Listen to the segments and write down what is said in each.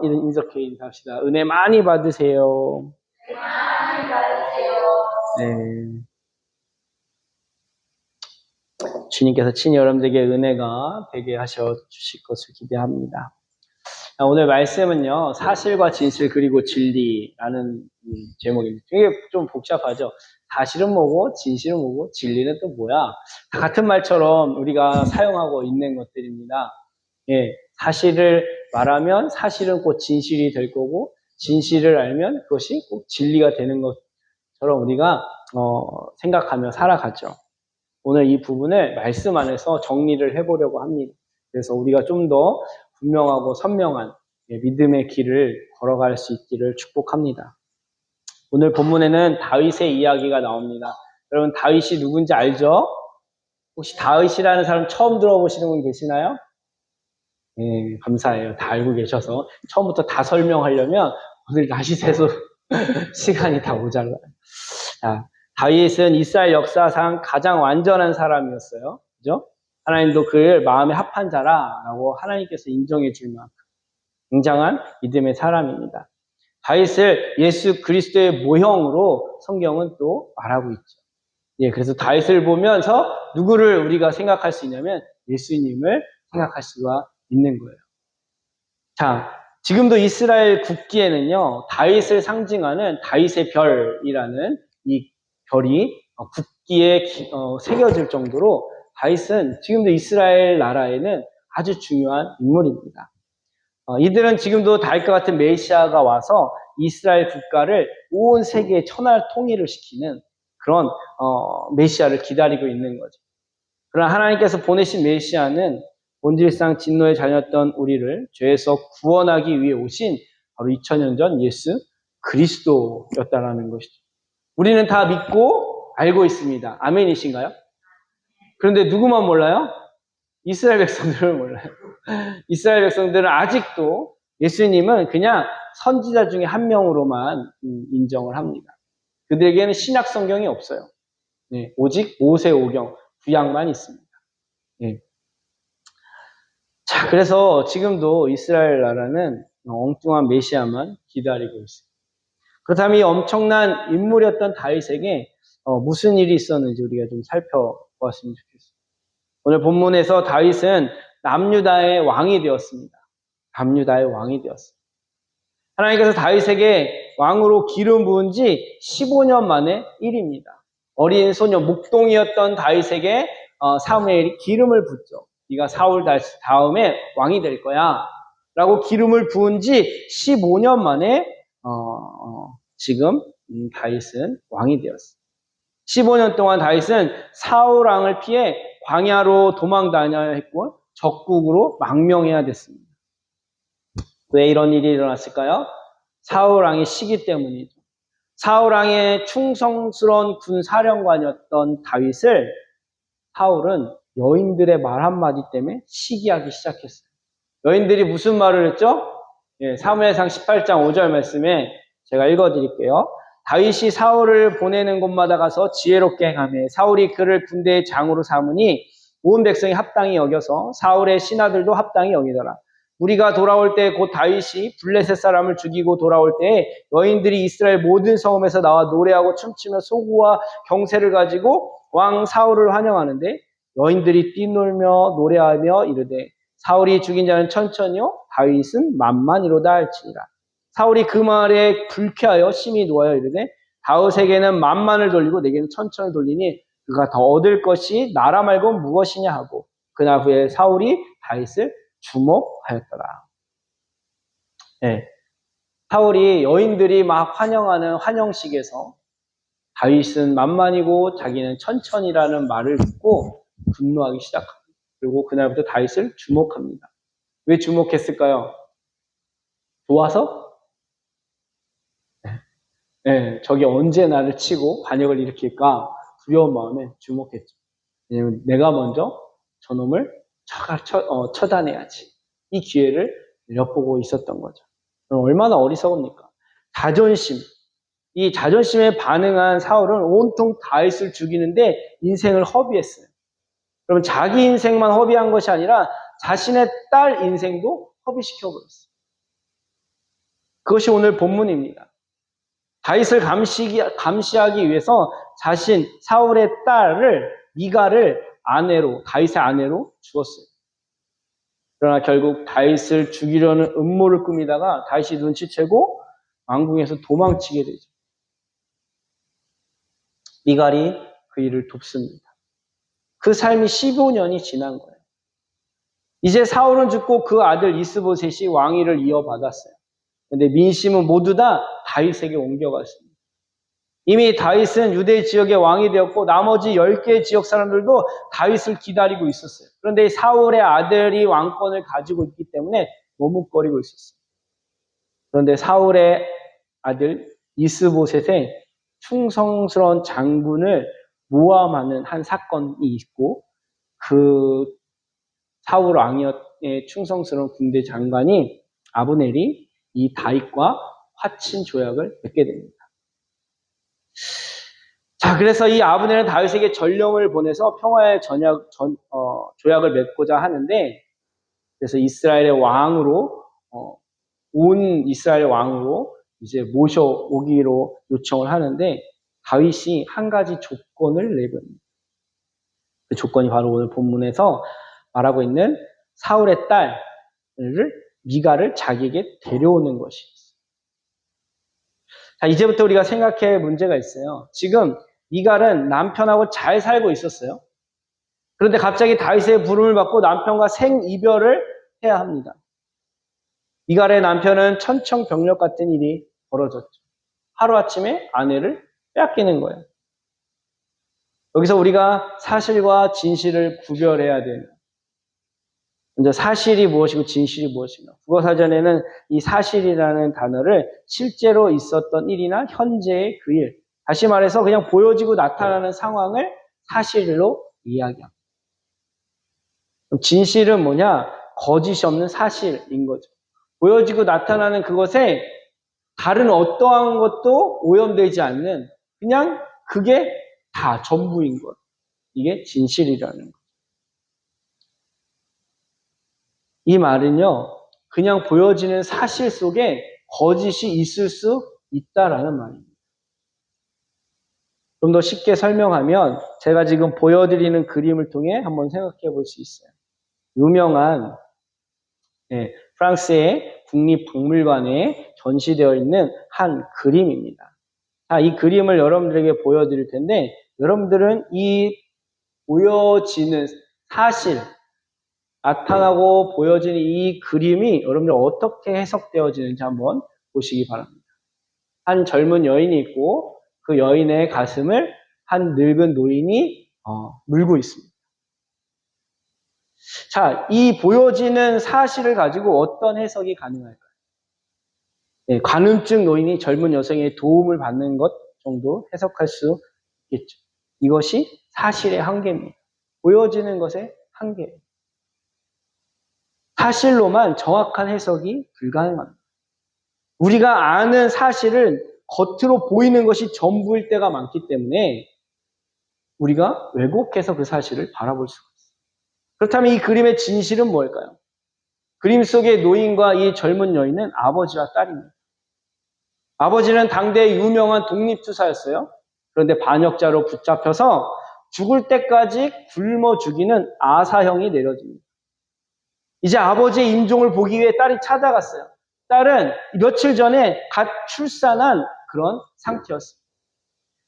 이렇게 인사합시다. 은혜 많이 받으세요. 많이 받으세요. 네. 주님께서 친히 여러분들에게 은혜가 되게 하셔 주실 것을 기대합니다. 오늘 말씀은요, 사실과 진실 그리고 진리라는 제목입니다. 이게 좀 복잡하죠. 사실은 뭐고, 진실은 뭐고, 진리는 또 뭐야? 다 같은 말처럼 우리가 사용하고 있는 것들입니다. 예, 사실을 말하면 사실은 곧 진실이 될 거고, 진실을 알면 그것이 꼭 진리가 되는 것처럼 우리가 생각하며 살아가죠. 오늘 이 부분을 말씀 안에서 정리를 해보려고 합니다. 그래서 우리가 좀 더 분명하고 선명한 믿음의 길을 걸어갈 수 있기를 축복합니다. 오늘 본문에는 다윗의 이야기가 나옵니다. 여러분 다윗이 누군지 알죠? 혹시 다윗이라는 사람 처음 들어보시는 분 계시나요? 네, 감사해요. 다 알고 계셔서 처음부터 다 설명하려면 오늘 다시 세서 시간이 다 모자라요. 자, 다윗은 이스라엘 역사상 가장 완전한 사람이었어요. 그죠? 하나님도 그를 마음에 합한 자라라고 하나님께서 인정해 줄 만큼 굉장한 믿음의 사람입니다. 다윗을 예수 그리스도의 모형으로 성경은 또 말하고 있죠. 예, 그래서 다윗을 보면서 누구를 우리가 생각할 수 있냐면 예수님을 생각할 수가 있는 거예요. 자, 지금도 이스라엘 국기에는요, 다윗을 상징하는 다윗의 별이라는 이 별이 국기에 새겨질 정도로 다윗은 지금도 이스라엘 나라에는 아주 중요한 인물입니다. 이들은 지금도 다윗과 같은 메시아가 와서 이스라엘 국가를 온 세계에 천하 통일을 시키는 그런 메시아를 기다리고 있는 거죠. 그러나 하나님께서 보내신 메시아는 본질상 진노의 자녀였던 우리를 죄에서 구원하기 위해 오신 바로 2000년 전 예수 그리스도였다라는 것이죠. 우리는 다 믿고 알고 있습니다. 아멘이신가요? 그런데 누구만 몰라요? 이스라엘 백성들은 몰라요. 이스라엘 백성들은 아직도 예수님은 그냥 선지자 중에 한 명으로만 인정을 합니다. 그들에게는 신약 성경이 없어요. 네, 오직 모세오경, 구약만 있습니다. 네. 자, 그래서 지금도 이스라엘 나라는 엉뚱한 메시아만 기다리고 있습니다. 그렇다면 이 엄청난 인물이었던 다윗에게 무슨 일이 있었는지 우리가 좀 살펴보았으면 좋겠습니다. 오늘 본문에서 다윗은 남유다의 왕이 되었습니다. 남유다의 왕이 되었습니다. 하나님께서 다윗에게 왕으로 기름 부은 지 15년 만의 일입니다. 어린 소녀 목동이었던 다윗에게 사무엘이 기름을 붓죠. 네가 사울 다음에 왕이 될 거야 라고 기름을 부은 지 15년 만에 지금 다윗은 왕이 되었어요. 15년 동안 다윗은 사울 왕을 피해 광야로 도망 다녀야 했고 적국으로 망명해야 됐습니다. 왜 이런 일이 일어났을까요? 사울 왕의 시기 때문이죠. 사울 왕의 충성스러운 군사령관이었던 다윗을 사울은 여인들의 말 한마디 때문에 시기하기 시작했어요. 여인들이 무슨 말을 했죠? 예, 사무엘상 18장 5절 말씀에 제가 읽어드릴게요. 다윗이 사울을 보내는 곳마다 가서 지혜롭게 행하며 사울이 그를 군대의 장으로 삼으니 온 백성이 합당히 여겨서 사울의 신하들도 합당히 여기더라. 우리가 돌아올 때 곧 다윗이 블레셋 사람을 죽이고 돌아올 때에 여인들이 이스라엘 모든 성읍에서 나와 노래하고 춤추며 소구와 경세를 가지고 왕 사울을 환영하는데 여인들이 뛰놀며 노래하며 이르되 사울이 죽인 자는 천천히요 다윗은 만만이로다 할지니라. 사울이 그 말에 불쾌하여 심히 놓아여 이르되 다윗에게는 만만을 돌리고 내게는 천천을 돌리니 그가 더 얻을 것이 나라 말고 무엇이냐 하고 그날 후에 사울이 다윗을 주목하였더라. 네. 사울이 여인들이 막 환영하는 환영식에서 다윗은 만만이고 자기는 천천이라는 말을 듣고 분노하기 시작합니다. 그리고 그날부터 다윗을 주목합니다. 왜 주목했을까요? 좋아서? 네, 저게 언제 나를 치고 반역을 일으킬까 두려운 마음에 주목했죠. 왜냐면 내가 먼저 저놈을 처단해야지. 이 기회를 엿보고 있었던 거죠. 얼마나 어리석습니까? 자존심. 이 자존심에 반응한 사울은 온통 다윗을 죽이는데 인생을 허비했어요. 그러면 자기 인생만 허비한 것이 아니라 자신의 딸 인생도 허비시켜버렸어요. 그것이 오늘 본문입니다. 다윗을 감시하기 위해서 자신 사울의 딸을 미가를 다윗의 아내로 주었어요. 그러나 결국 다윗을 죽이려는 음모를 꾸미다가 다윗이 눈치채고 왕궁에서 도망치게 되죠. 미갈이 그 일을 돕습니다. 그 삶이 15년이 지난 거예요. 이제 사울은 죽고 그 아들 이스보셋이 왕위를 이어받았어요. 그런데 민심은 모두 다 다윗에게 옮겨갔습니다. 이미 다윗은 유대 지역의 왕이 되었고 나머지 10개의 지역 사람들도 다윗을 기다리고 있었어요. 그런데 사울의 아들이 왕권을 가지고 있기 때문에 머뭇거리고 있었어요. 그런데 사울의 아들 이스보셋의 충성스러운 장군을 모함하는 한 사건이 있고 그 사울 왕의 충성스러운 군대 장관이 아브넬이 이 다윗과 화친 조약을 맺게 됩니다. 자, 그래서 이 아브넬은 다윗에게 전령을 보내서 평화의 조약을 맺고자 하는데, 그래서 이스라엘의 왕으로 온 이스라엘 왕으로 이제 모셔오기로 요청을 하는데 다윗이 한 가지 조건을 내립니다. 그 조건이 바로 오늘 본문에서 말하고 있는 사울의 딸을 미가를 자기에게 데려오는 것이었어요. 자, 이제부터 우리가 생각할 문제가 있어요. 지금 미갈은 남편하고 잘 살고 있었어요. 그런데 갑자기 다윗의 부름을 받고 남편과 생이별을 해야 합니다. 미갈의 남편은 천청병력 같은 일이 벌어졌죠. 하루아침에 아내를 빼앗기는 거예요. 여기서 우리가 사실과 진실을 구별해야 돼요. 먼저 사실이 무엇이고 진실이 무엇인가. 국어사전에는 이 사실이라는 단어를 실제로 있었던 일이나 현재의 그 일, 다시 말해서 그냥 보여지고 나타나는 상황을 사실로 이야기합니다. 그럼 진실은 뭐냐? 거짓이 없는 사실인 거죠. 보여지고 나타나는 그것에 다른 어떠한 것도 오염되지 않는 그냥 그게 다 전부인 것. 이게 진실이라는 것. 이 말은요, 그냥 보여지는 사실 속에 거짓이 있을 수 있다라는 말입니다. 좀 더 쉽게 설명하면 제가 지금 보여드리는 그림을 통해 한번 생각해 볼 수 있어요. 유명한 프랑스의 국립박물관에 전시되어 있는 한 그림입니다. 이 그림을 여러분들에게 보여드릴 텐데 여러분들은 이 보여지는 사실, 나타나고 보여지는 이 그림이 여러분들 어떻게 해석되어지는지 한번 보시기 바랍니다. 한 젊은 여인이 있고 그 여인의 가슴을 한 늙은 노인이 물고 있습니다. 자, 이 보여지는 사실을 가지고 어떤 해석이 가능할까요? 관음증 노인이 젊은 여성의 도움을 받는 것 정도 해석할 수 있겠죠. 이것이 사실의 한계입니다. 보여지는 것의 한계예요. 사실로만 정확한 해석이 불가능합니다. 우리가 아는 사실은 겉으로 보이는 것이 전부일 때가 많기 때문에 우리가 왜곡해서 그 사실을 바라볼 수가 있어요. 그렇다면 이 그림의 진실은 뭘까요? 그림 속의 노인과 이 젊은 여인은 아버지와 딸입니다. 아버지는 당대의 유명한 독립투사였어요. 그런데 반역자로 붙잡혀서 죽을 때까지 굶어 죽이는 아사형이 내려집니다. 이제 아버지의 임종을 보기 위해 딸이 찾아갔어요. 딸은 며칠 전에 갓 출산한 그런 상태였습니다.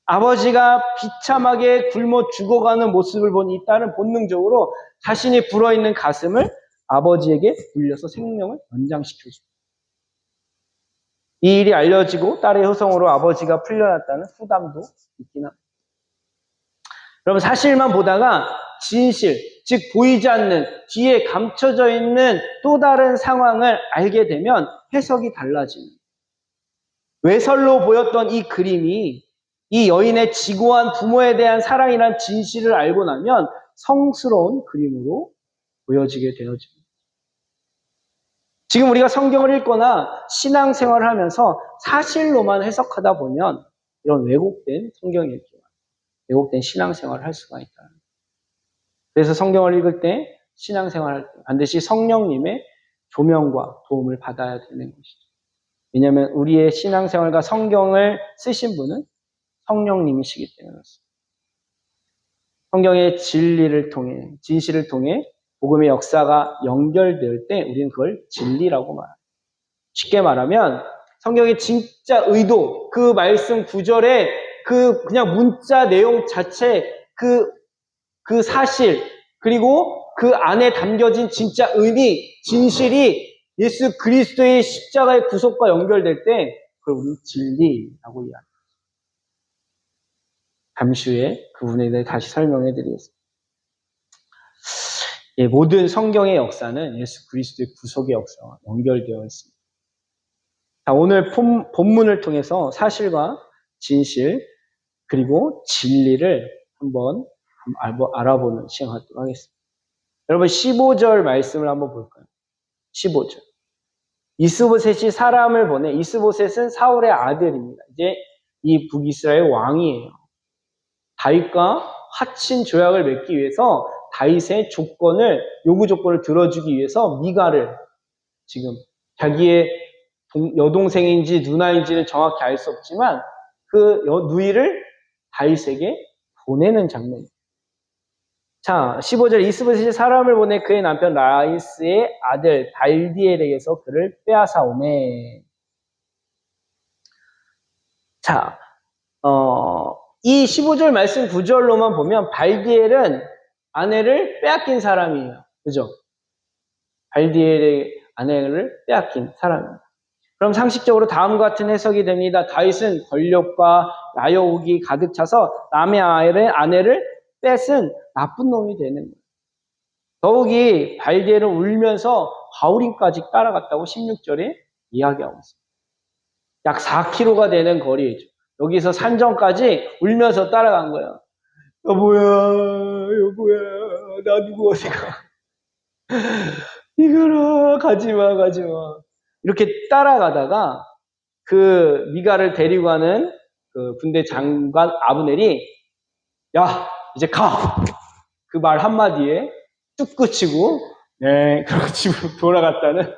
아버지가 비참하게 굶어 죽어가는 모습을 본 이 딸은 본능적으로 자신이 불어있는 가슴을 아버지에게 물려서 생명을 연장시켜줍니다. 이 일이 알려지고 딸의 효성으로 아버지가 풀려났다는 후담도 있긴 합니다. 여러분, 사실만 보다가 진실, 즉 보이지 않는 뒤에 감춰져 있는 또 다른 상황을 알게 되면 해석이 달라집니다. 외설로 보였던 이 그림이 이 여인의 지고한 부모에 대한 사랑이란 진실을 알고 나면 성스러운 그림으로 보여지게 되어집니다. 지금 우리가 성경을 읽거나 신앙생활을 하면서 사실로만 해석하다 보면 이런 왜곡된 성경 읽기와 왜곡된 신앙생활을 할 수가 있다. 그래서 성경을 읽을 때 신앙생활할 때 반드시 성령님의 조명과 도움을 받아야 되는 것이죠. 왜냐하면 우리의 신앙생활과 성경을 쓰신 분은 성령님이시기 때문에 그렇습니다. 성경의 진리를 통해, 진실을 통해 복음의 역사가 연결될 때 우리는 그걸 진리라고 말합니다. 쉽게 말하면 성경의 진짜 의도, 그 말씀 구절의 그 그냥 문자 내용 자체, 그 사실, 그리고 그 안에 담겨진 진짜 의미, 진실이 예수 그리스도의 십자가의 구속과 연결될 때 그걸 우리는 진리라고 이해합니다. 잠시 후에 그 부분에 대해 다시 설명해 드리겠습니다. 예, 모든 성경의 역사는 예수 그리스도의 구속의 역사와 연결되어 있습니다. 자, 오늘 본문을 통해서 사실과 진실 그리고 진리를 한번 알아보는 시간 갖도록 하겠습니다. 여러분 15절 말씀을 한번 볼까요? 15절. 이스보셋이 사람을 보내. 이스보셋은 사울의 아들입니다. 이제 이 북이스라엘 왕이에요. 다윗과 화친 조약을 맺기 위해서 다윗의 요구 조건을 들어주기 위해서 미가를 지금 자기의 여동생인지 누나인지는 정확히 알 수 없지만 그 누이를 다윗에게 보내는 장면입니다. 자, 15절 이스보셋이 사람을 보내 그의 남편 라이스의 아들 발디엘에게서 그를 빼앗아오매. 자, 이 15절 말씀 9절로만 보면 발디엘은 아내를 빼앗긴 사람이에요. 그죠? 발디엘의 아내를 빼앗긴 사람입니다. 그럼 상식적으로 다음과 같은 해석이 됩니다. 다윗은 권력과 나여옥이 가득 차서 남의 아내를 뺏은 나쁜 놈이 되는 거예요. 더욱이 발디엘은 울면서 바울인까지 따라갔다고 16절에 이야기하고 있습니다. 약 4km가 되는 거리죠. 여기서 산정까지 울면서 따라간 거야. 여보야, 나 누구 어디 가? 이거라, 가지마. 이렇게 따라가다가 그 미가를 데리고 가는 그 군대 장관 아브넬이 야, 이제 가! 그 말 한마디에 뚝 그치고 네, 그리고 집으로 돌아갔다는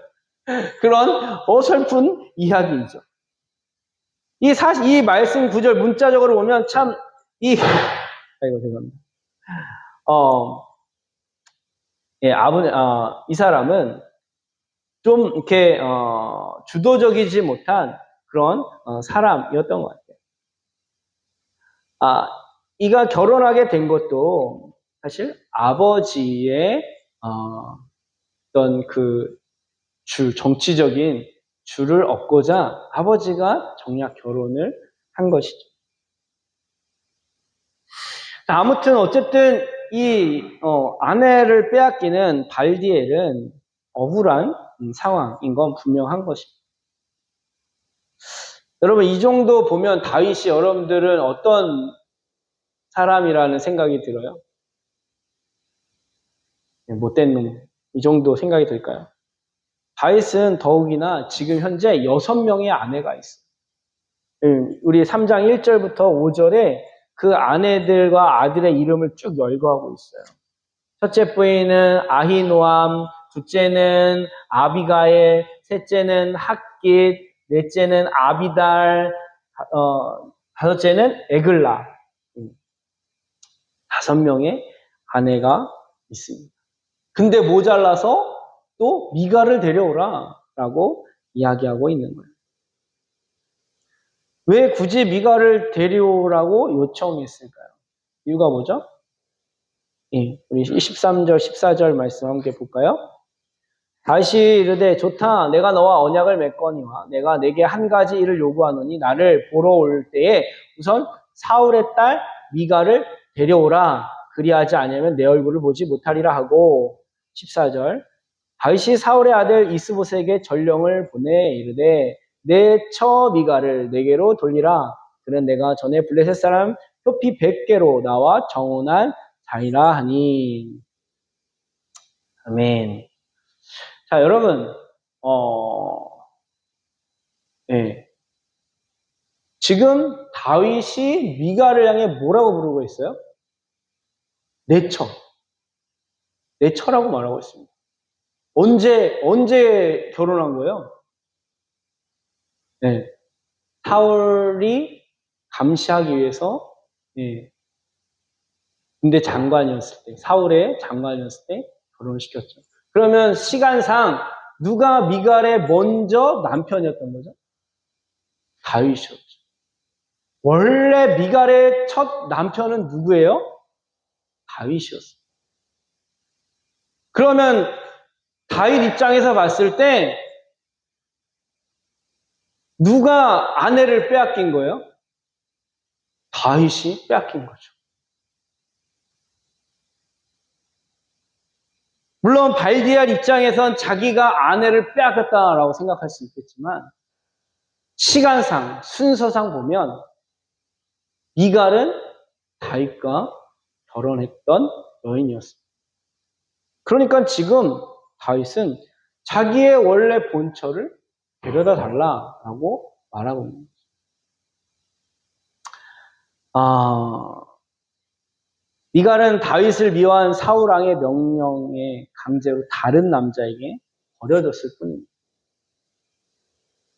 그런 어설픈 이야기이죠. 이 말씀 구절 문자적으로 보면 참, 아이고, 죄송합니다. 예, 이 사람은 좀 이렇게, 주도적이지 못한 그런, 사람이었던 것 같아요. 이가 결혼하게 된 것도 사실 아버지의, 어떤 정치적인 주를 얻고자 아버지가 정략 결혼을 한 것이죠. 아무튼 어쨌든 이 아내를 빼앗기는 발디엘은 억울한 상황인 건 분명한 것입니다. 여러분 이 정도 보면 다윗이 여러분들은 어떤 사람이라는 생각이 들어요? 못된 놈. 이 정도 생각이 들까요? 다윗은 더욱이나 지금 현재 6명의 아내가 있어요. 우리 3장 1절부터 5절에 그 아내들과 아들의 이름을 쭉 열거하고 있어요. 첫째 부인은 아히노암, 둘째는 아비가엘, 셋째는 핫깃, 넷째는 아비달, 다섯째는 에글라. 5명의 아내가 있습니다. 근데 모자라서 또 미가를 데려오라 라고 이야기하고 있는 거예요. 왜 굳이 미가를 데려오라고 요청했을까요? 이유가 뭐죠? 예, 우리 13절, 14절 말씀 함께 볼까요? 다시 이르되 좋다 내가 너와 언약을 맺거니와 내가 내게 한 가지 일을 요구하노니 나를 보러 올 때에 우선 사울의 딸 미가를 데려오라 그리하지 않으면 내 얼굴을 보지 못하리라 하고 14절 다윗이 사울의 아들 이스보셋에게 전령을 보내 이르되 내 처 미가를 내게로 돌리라 그는 내가 전에 블레셋 사람 표피 100개로 나와 정혼한 자이라 하니 아멘. 자 여러분 예. 지금 다윗이 미가를 향해 뭐라고 부르고 있어요? 내 처라고 말하고 있습니다. 언제 결혼한 거예요? 네. 사울이 감시하기 위해서 예, 군대 장관이었을 때, 사울의 장관이었을 때 결혼을 시켰죠. 그러면 시간상 누가 미갈의 먼저 남편이었던 거죠? 다윗이었죠. 원래 미갈의 첫 남편은 누구예요? 다윗이었어요. 그러면 다윗 입장에서 봤을 때 누가 아내를 빼앗긴 거예요? 다윗이 빼앗긴 거죠. 물론 발디알 입장에선 자기가 아내를 빼앗겼다라고 생각할 수 있겠지만 시간상, 순서상 보면 미갈은 다윗과 결혼했던 여인이었습니다. 그러니까 지금 다윗은 자기의 원래 본처를 데려다 달라라고 말하고 있는 거죠. 미갈은 다윗을 미워한 사울 왕의 명령에 강제로 다른 남자에게 버려졌을 뿐입니다.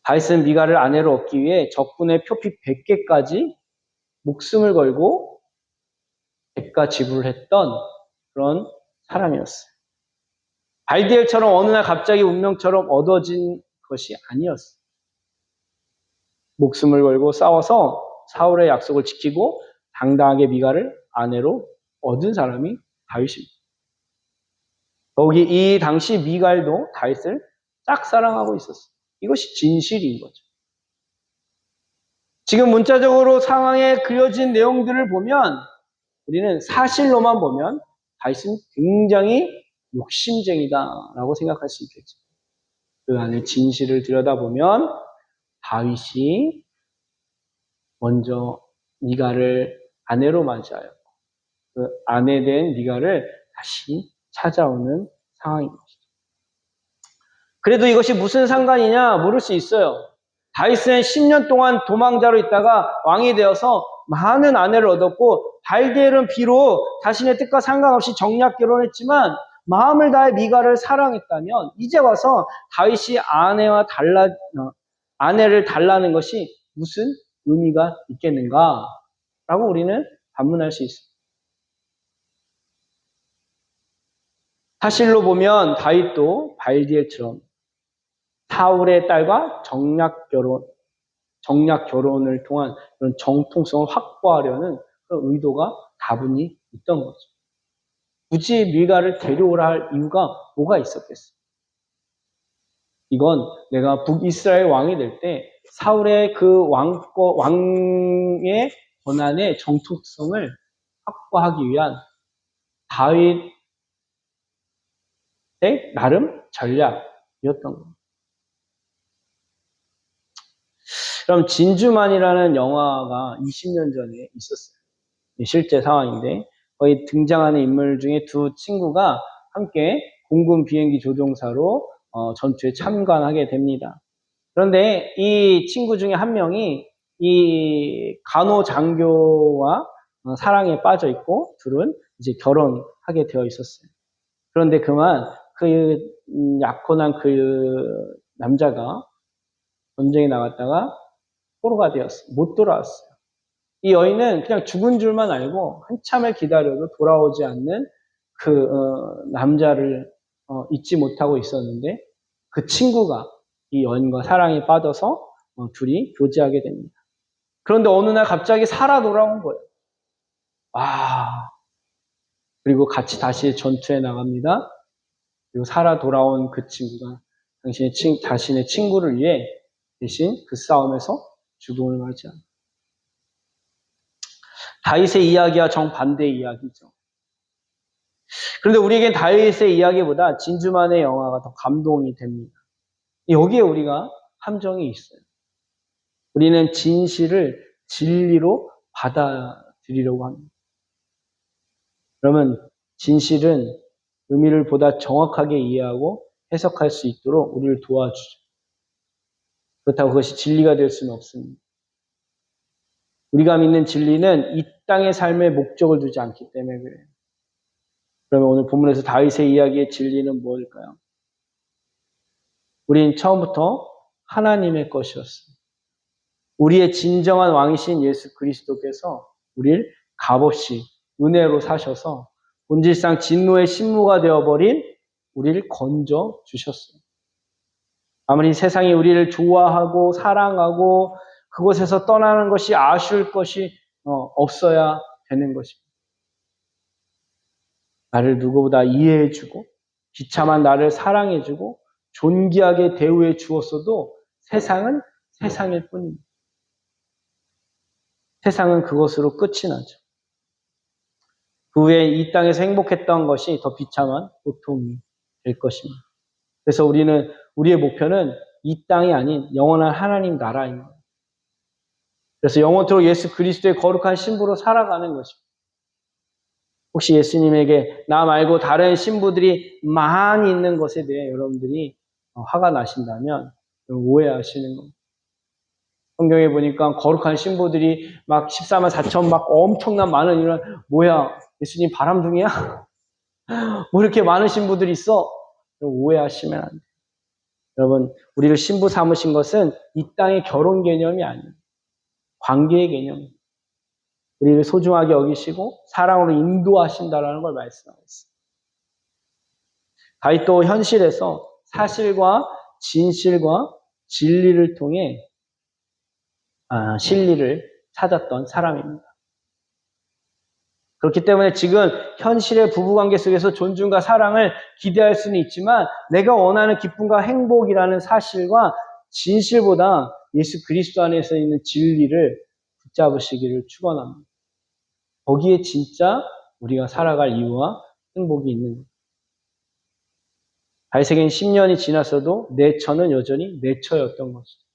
다윗은 미갈을 아내로 얻기 위해 적군의 표피 100개까지 목숨을 걸고 대가 지불을 했던 그런 사람이었어요. 발디엘처럼 어느 날 갑자기 운명처럼 얻어진 것이 아니었어요. 목숨을 걸고 싸워서 사울의 약속을 지키고 당당하게 미갈을 아내로 얻은 사람이 다윗입니다. 더욱이 이 당시 미갈도 다윗을 짝사랑하고 있었어요. 이것이 진실인 거죠. 지금 문자적으로 상황에 그려진 내용들을 보면 우리는 사실로만 보면 다윗은 굉장히 욕심쟁이다라고 생각할 수 있겠죠. 그 안에 진실을 들여다보면 다윗이 먼저 미갈을 아내로 맞이하였고 그 아내 된 미갈을 다시 찾아오는 상황인 것이죠. 그래도 이것이 무슨 상관이냐 물을 수 있어요. 다윗은 10년 동안 도망자로 있다가 왕이 되어서 많은 아내를 얻었고 발디엘은 비록 자신의 뜻과 상관없이 정략 결혼했지만 마음을 다해 미갈을 사랑했다면 이제 와서 다윗이 아내를 달라는 것이 무슨 의미가 있겠는가라고 우리는 반문할 수 있습니다. 사실로 보면 다윗도 발디엘처럼 사울의 딸과 정략 결혼을 통한 그런 정통성을 확보하려는 그런 의도가 다분히 있던 거죠. 굳이 밀가를 데려오라 할 이유가 뭐가 있었겠어요? 이건 내가 북이스라엘 왕이 될 때 사울의 그 왕의 권한의 정통성을 확보하기 위한 다윗의 나름 전략이었던 겁니다. 그럼 진주만이라는 영화가 20년 전에 있었어요. 실제 상황인데 거기 등장하는 인물 중에 두 친구가 함께 공군 비행기 조종사로 전투에 참관하게 됩니다. 그런데 이 친구 중에 한 명이 이 간호장교와 사랑에 빠져 있고 둘은 이제 결혼하게 되어 있었어요. 그런데 그만 그 약혼한 그 남자가 전쟁에 나갔다가 포로가 되었어요. 못 돌아왔어요. 이 여인은 그냥 죽은 줄만 알고 한참을 기다려도 돌아오지 않는 그 남자를 잊지 못하고 있었는데 그 친구가 이 여인과 사랑에 빠져서 둘이 교제하게 됩니다. 그런데 어느 날 갑자기 살아 돌아온 거예요. 그리고 같이 다시 전투에 나갑니다. 그리고 살아 돌아온 그 친구가 자신의 친구를 위해 대신 그 싸움에서 죽음을 맞이합니다. 다윗의 이야기와 정반대의 이야기죠. 그런데 우리에겐 다윗의 이야기보다 진주만의 영화가 더 감동이 됩니다. 여기에 우리가 함정이 있어요. 우리는 진실을 진리로 받아들이려고 합니다. 그러면 진실은 의미를 보다 정확하게 이해하고 해석할 수 있도록 우리를 도와주죠. 그렇다고 그것이 진리가 될 수는 없습니다. 우리가 믿는 진리는 이 땅의 삶에 목적을 두지 않기 때문에 그래요. 그러면 오늘 본문에서 다윗의 이야기의 진리는 무엇일까요? 우린 처음부터 하나님의 것이었어요. 우리의 진정한 왕이신 예수 그리스도께서 우리를 값없이 은혜로 사셔서 본질상 진노의 신무가 되어버린 우리를 건져 주셨어요. 아무리 세상이 우리를 좋아하고 사랑하고 그곳에서 떠나는 것이 아쉬울 것이 없어야 되는 것입니다. 나를 누구보다 이해해주고 비참한 나를 사랑해주고 존귀하게 대우해 주었어도 세상은 세상일 뿐입니다. 세상은 그것으로 끝이 나죠. 그 후에 이 땅에서 행복했던 것이 더 비참한 고통이 될 것입니다. 그래서 우리의 목표는 이 땅이 아닌 영원한 하나님 나라입니다. 그래서 영원토록 예수 그리스도의 거룩한 신부로 살아가는 것입니다. 혹시 예수님에게 나 말고 다른 신부들이 많이 있는 것에 대해 여러분들이 화가 나신다면 오해하시는 겁니다. 성경에 보니까 거룩한 신부들이 막 14만 4천 막 엄청난 많은 이런 뭐야 예수님 바람둥이야? 뭐 이렇게 많은 신부들이 있어? 오해하시면 안 돼요. 여러분 우리를 신부 삼으신 것은 이 땅의 결혼 개념이 아니에요. 관계의 개념입니다. 우리를 소중하게 여기시고 사랑으로 인도하신다라는 걸 말씀하고 있습니다. 다윗도 현실에서 사실과 진실과 진리를 통해 진리를 찾았던 사람입니다. 그렇기 때문에 지금 현실의 부부관계 속에서 존중과 사랑을 기대할 수는 있지만 내가 원하는 기쁨과 행복이라는 사실과 진실보다 예수 그리스도 안에서 있는 진리를 붙잡으시기를 축원합니다. 거기에 진짜 우리가 살아갈 이유와 행복이 있는 거예요. 다윗에게는 10년이 지났어도 내 처는 여전히 내 처였던 것이죠.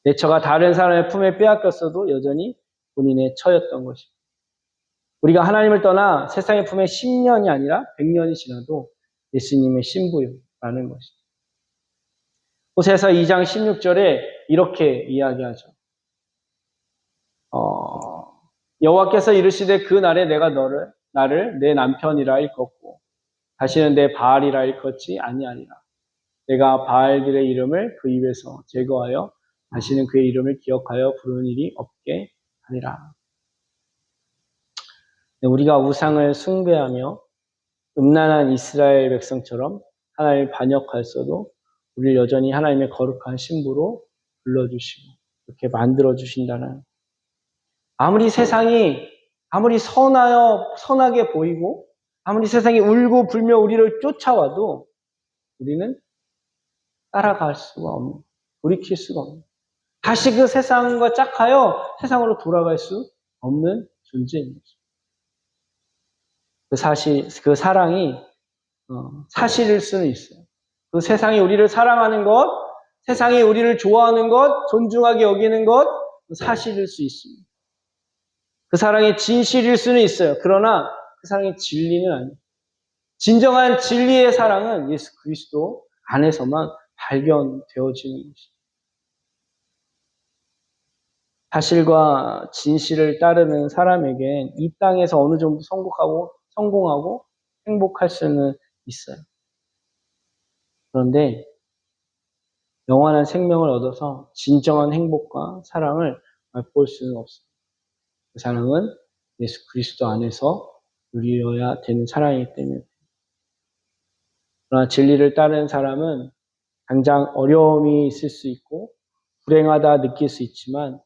내 처가 다른 사람의 품에 빼앗겼어도 여전히 본인의 처였던 것입니다. 우리가 하나님을 떠나 세상의 품에 10년이 아니라 100년이 지나도 예수님의 신부요라는 것이죠. 호세아서 2장 16절에 이렇게 이야기하죠. 여호와께서 이르시되 그 날에 내가 나를 내 남편이라 일컫고 다시는 내 바알이라 일컫지 아니하리라. 내가 바알들의 이름을 그 입에서 제거하여 다시는 그의 이름을 기억하여 부르는 일이 없게 하리라. 우리가 우상을 숭배하며 음란한 이스라엘 백성처럼 하나님을 반역하였어도 우리를 여전히 하나님의 거룩한 신부로 불러주시고 이렇게 만들어주신다는, 아무리 세상이 아무리 선하게 보이고 아무리 세상이 울고 불며 우리를 쫓아와도 우리는 따라갈 수가 없는, 돌이킬 수가 없는, 다시 그 세상과 짝하여 세상으로 돌아갈 수 없는 존재인 거죠. 그 사랑이 사실일 수는 있어요. 그 세상이 우리를 사랑하는 것, 세상이 우리를 좋아하는 것, 존중하게 여기는 것, 사실일 수 있습니다. 그 사랑이 진실일 수는 있어요. 그러나 그 사랑이 진리는 아니에요. 진정한 진리의 사랑은 예수 그리스도 안에서만 발견되어지는 것입니다. 사실과 진실을 따르는 사람에겐 이 땅에서 어느 정도 성공하고 행복할 수는 있어요. 그런데 영원한 생명을 얻어서 진정한 행복과 사랑을 맛볼 수는 없습니다. 그 사랑은 예수 그리스도 안에서 누려야 되는 사랑이기 때문에. 그러나 진리를 따르는 사람은 당장 어려움이 있을 수 있고 불행하다 느낄 수 있지만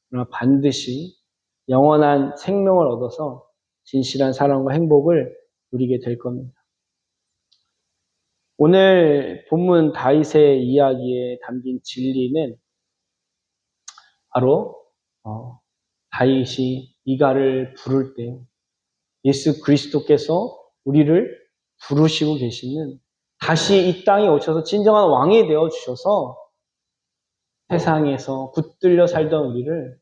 그러나 반드시 영원한 생명을 얻어서 진실한 사랑과 행복을 누리게 될 겁니다. 오늘 본문 다윗의 이야기에 담긴 진리는 바로 다윗이 미가를 부를 때 예수 그리스도께서 우리를 부르시고 계시는, 다시 이 땅에 오셔서 진정한 왕이 되어 주셔서 세상에서 붙들려 살던 우리를,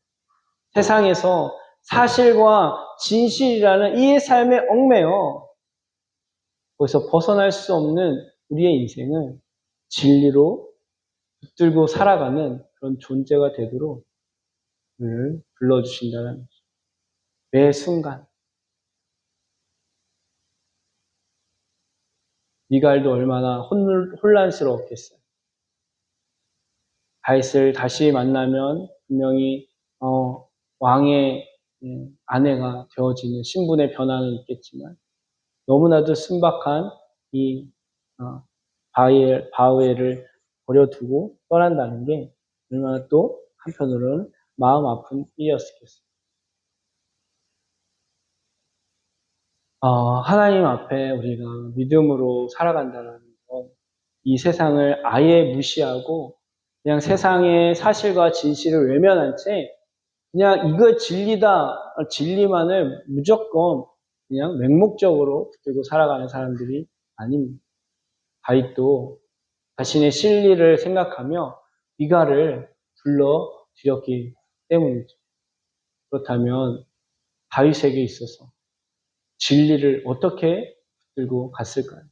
세상에서 사실과 진실이라는 이 삶에 얽매여 거기서 벗어날 수 없는 우리의 인생을 진리로 붙들고 살아가는 그런 존재가 되도록 우리를 불러주신다는 거죠. 매 순간. 미갈도 얼마나 혼란스러웠겠어요. 다윗을 다시 만나면 분명히 왕의 아내가 되어지는 신분의 변화는 있겠지만 너무나도 순박한 이 바우엘을 버려두고 떠난다는 게 얼마나 또 한편으로는 마음 아픈 일이었겠습니다. 하나님 앞에 우리가 믿음으로 살아간다는 건 이 세상을 아예 무시하고 그냥 세상의 사실과 진실을 외면한 채 그냥 이거 진리다, 진리만을 무조건 그냥 맹목적으로 붙들고 살아가는 사람들이 아닙니다. 다윗도 자신의 실리를 생각하며 미갈을 불러들였기 때문이죠. 그렇다면 다윗에게 있어서 진리를 어떻게 붙들고 갔을까요?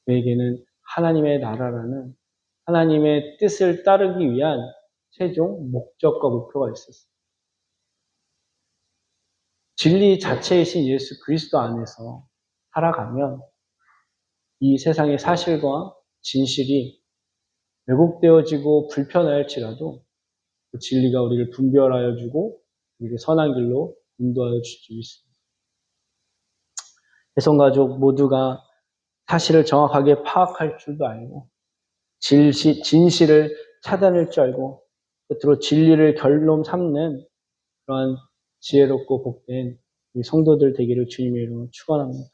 그에게는 하나님의 나라라는 하나님의 뜻을 따르기 위한 최종 목적과 목표가 있었어요. 진리 자체이신 예수 그리스도 안에서 살아가면 이 세상의 사실과 진실이 왜곡되어지고 불편할지라도 그 진리가 우리를 분별하여 주고 우리를 선한 길로 인도하여 줄 수 있습니다. 해성가족 모두가 사실을 정확하게 파악할 줄도 알고 진실을 찾아낼 줄 알고 끝으로 진리를 결론 삼는 그러한 지혜롭고 복된 우리 성도들 되기를 주님의 이름으로 축원합니다.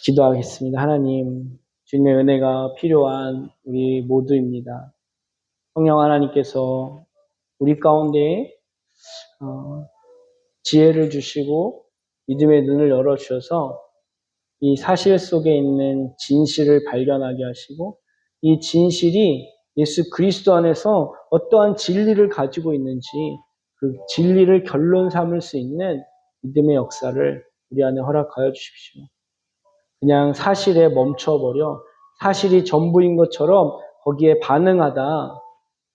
기도하겠습니다. 하나님, 주님의 은혜가 필요한 우리 모두입니다. 성령 하나님께서 우리 가운데 지혜를 주시고 믿음의 눈을 열어주셔서 이 사실 속에 있는 진실을 발견하게 하시고 이 진실이 예수 그리스도 안에서 어떠한 진리를 가지고 있는지 그 진리를 결론 삼을 수 있는 믿음의 역사를 우리 안에 허락하여 주십시오. 그냥 사실에 멈춰버려 사실이 전부인 것처럼 거기에 반응하다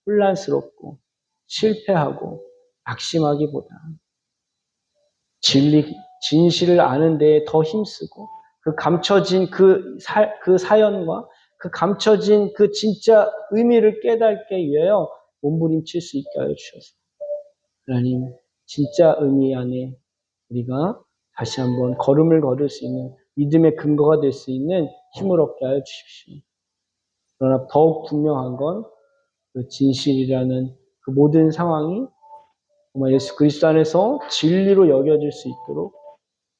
혼란스럽고 실패하고 낙심하기보다 진실을 아는 데에 더 힘쓰고 그 감춰진 그 사연과 그 감춰진 그 진짜 의미를 깨닫게 위하여 몸부림칠 수 있게 하여 주셔서 하나님 진짜 의미 안에 우리가 다시 한번 걸음을 걸을 수 있는 믿음의 근거가 될 수 있는 힘을 얻게 하여 주십시오. 그러나 더욱 분명한 건 그 진실이라는 그 모든 상황이 정말 예수 그리스도 안에서 진리로 여겨질 수 있도록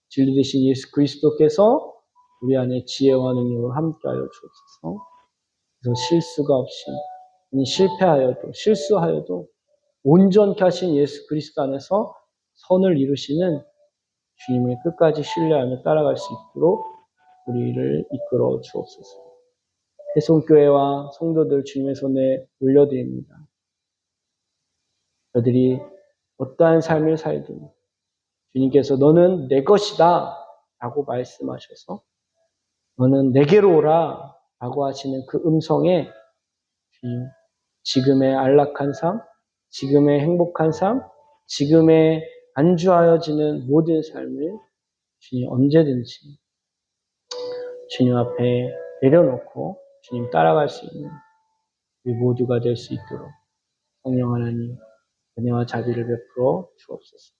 진리 되신 예수 그리스도께서 우리 안에 지혜와 능력을 함께하여 주옵소서. 그래서 실수가 없이 실패하여도 실수하여도 온전케 하신 예수 그리스도 안에서 선을 이루시는 주님을 끝까지 신뢰하며 따라갈 수 있도록 우리를 이끌어 주옵소서. 해송교회와 성도들 주님의 손에 올려드립니다. 저들이 어떠한 삶을 살든 주님께서 너는 내 것이다 라고 말씀하셔서 너는 내게로 오라 라고 하시는 그 음성에 주님 지금의 안락한 삶, 지금의 행복한 삶, 지금의 안주하여지는 모든 삶을 주님 언제든지 주님 앞에 내려놓고 주님 따라갈 수 있는 우리 모두가 될 수 있도록 성령 하나님 은혜와 자비를 베풀어 주옵소서.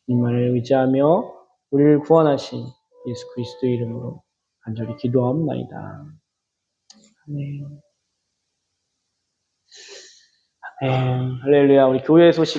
주님만을 의지하며 우리를 구원하신 예수 그리스도의 이름으로 간절히 기도하옵나이다. 아멘. 아멘. 할렐루야. 우리 교회 소식